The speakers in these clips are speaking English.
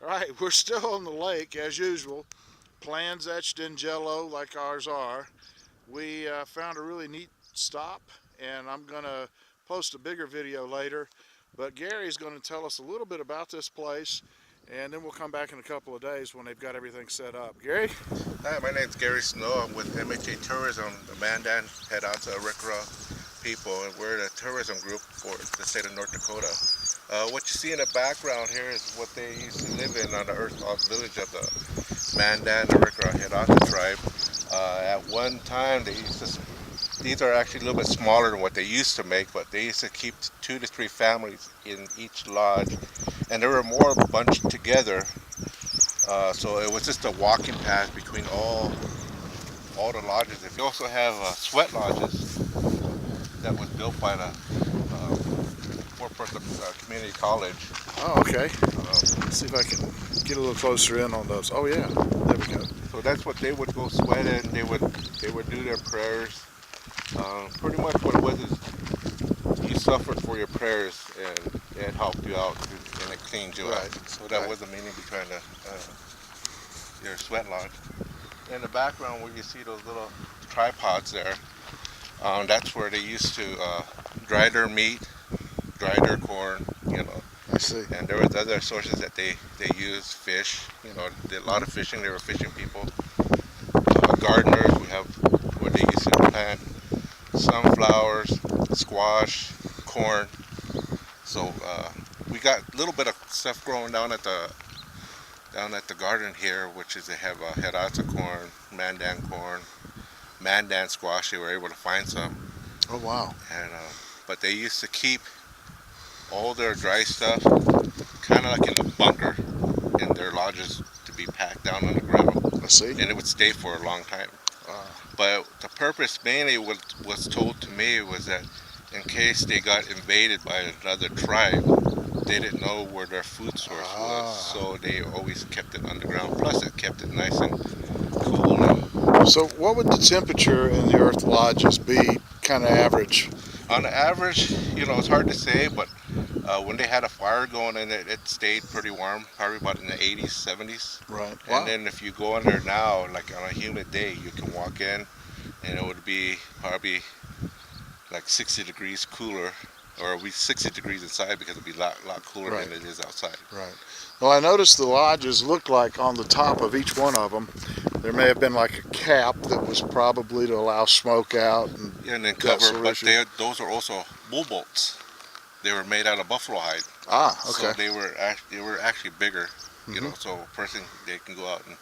All right, we're still on the lake as usual. Plans etched in jello like ours are. We found a really neat stop, and I'm going to post a bigger video later. But Gary's going to tell us a little bit about this place, and then we'll come back in a couple of days when they've got everything set up. Gary? Hi, my name's Gary Snow. I'm with MHA Tourism, the Mandan head out to Arikara people, and we're the tourism group for the state of North Dakota. What you see in the background here is what they used to live in on the Earth village of the Mandan Arikara Hedata tribe. At one time, these are actually a little bit smaller than what they used to make, but they used to keep 2 to 3 families in each lodge, and they were more bunched together. So it was just a walking path between all the lodges. We also have sweat lodges that was built by the Fort Bertha Community College. Oh, okay. Um, Let's see if I can get a little closer in on those. Oh, yeah. There we go. so that's what they would go sweat in. They would do their prayers. Pretty much what it was is you suffered for your prayers, and it helped you out and it cleaned you out. Right. So that Right. was the meaning behind your sweat lodge. In the background where you see those little tripods there, that's where they used to dry their meat, dry their corn, I see. and there was other sources that they used, fish, did a lot of fishing. They were fishing people. Gardeners, we have where they used to plant sunflowers, squash, corn. So we got a little bit of stuff growing down at the garden here, which is they have Herata corn, Mandan squash. They were able to find some, Oh, wow. and but they used to keep all their dry stuff kind of like in a bunker in their lodges to be packed down on the ground, I see. and it would stay for a long time. Uh, But the purpose mainly was told to me was that in case they got invaded by another tribe, they didn't know where their food source was, ah. so they always kept it underground. Plus, it kept it nice and cool. And So, what would the temperature in the Earth lodges be, kind of average? on the average, it's hard to say, but when they had a fire going in, it stayed pretty warm, probably about in the 80s, 70s. Right. And Wow. then if you go in there now, like on a humid day, you can walk in, and it would be probably like 60 degrees cooler, or we 60 degrees inside because it'd be a lot cooler Right. than it is outside. Right. Well, I noticed the lodges looked like on the top of each one of them, there may have been like a cap that was probably to allow smoke out and Yeah, and then that cover, sort of but issue. those are also bull bolts. They were made out of buffalo hide, Ah, so okay. they were actually bigger. Hmm. So a person they can go out and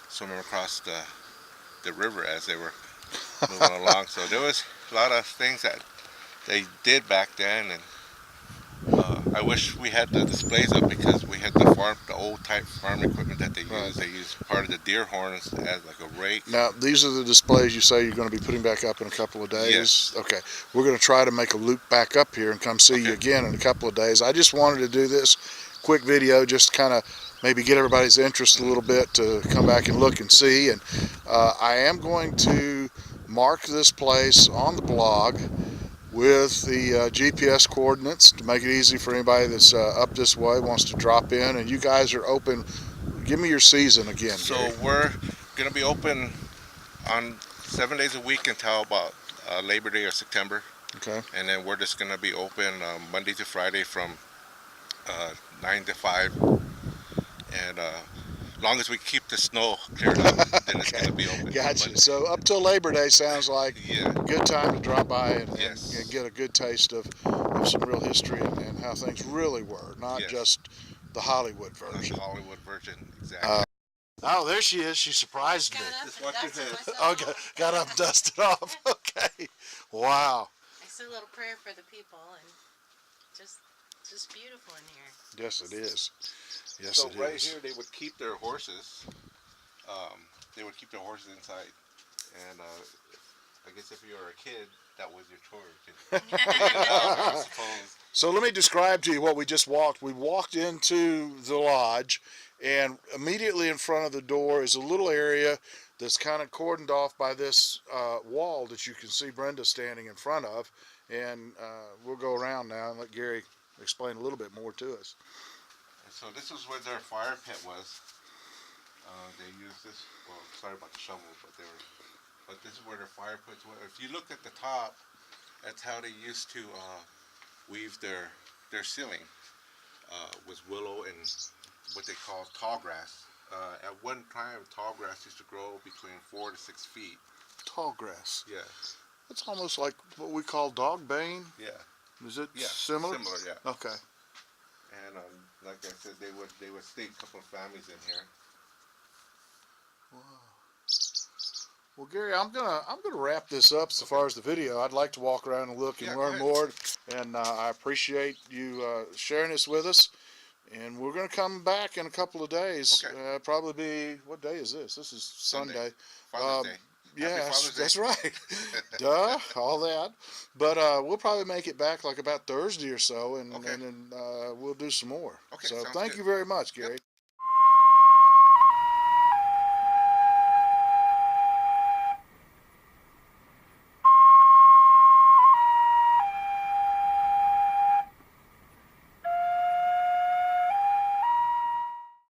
swim across the river as they were moving along. So there was a lot of things that they did back then, and I wish we had the displays up because we had the old type farm equipment that they Right. use. They use part of the deer horns as like a rake. Now, these are the displays you say you're going to be putting back up in a couple of days? Yes. Okay. We're going to try to make a loop back up here and come see you Okay. again in a couple of days. I just wanted to do this quick video just to kind of maybe get everybody's interest a little bit to come back and look and see. And I am going to mark this place on the blog with the GPS coordinates to make it easy for anybody that's up this way, wants to drop in. And you guys are open. Give me your season again, So Gary. we're gonna be open on 7 days a week until about Labor Day or September, Okay. and then we're just gonna be open Monday to Friday from 9 to 5, and long as we keep the snow cleared up, then it's Okay. gonna be open. Gotcha. But So up till Labor Day sounds like yeah, a good time to drop by and yes, get a good taste of some real history and how things really were, not yes, just the Hollywood the version. Hollywood version, Uh, exactly. oh, there she is. She surprised me. Just watch your head. Oh, got up, dusted off. Okay. Wow. I said a little prayer for the people, and just beautiful in here. Yes, it is. Yes, So it right is. here, they would keep their horses. Um, they would keep their horses inside, and I guess if you were a kid, that was your chore to clean it up, I suppose. So let me describe to you what we just walked. We walked into the lodge, and immediately in front of the door is a little area that's kind of cordoned off by this wall that you can see Brenda standing in front of. And we'll go around now and let Gary explain a little bit more to us. So this is where their fire pit was. They used this. Well, sorry about the shovel, but this is where their fire pits were. If you look at the top, that's how they used to weave their ceiling. Was willow and what they call tall grass. At one time, tall grass used to grow between 4 to 6 feet. Tall grass. Yeah, It's almost like what we call dog bane. yeah, Is it yeah. similar? Similar, yeah. Okay. And like I said, they would stay a couple of families in here. Wow. Well, Gary, I'm gonna wrap this up as far as the video. I'd like to walk around and look and Yeah, go learn ahead. more, and I appreciate you sharing this with us. And we're gonna come back in a couple of days. Okay. Probably be, what day is this? This is Sunday. Father's Day. Yes, Father's Day. that's right. Duh, all that. But we'll probably make it back like about Thursday or so, and Okay. then we'll do some more. Okay, So sounds thank good. you very much, Gary.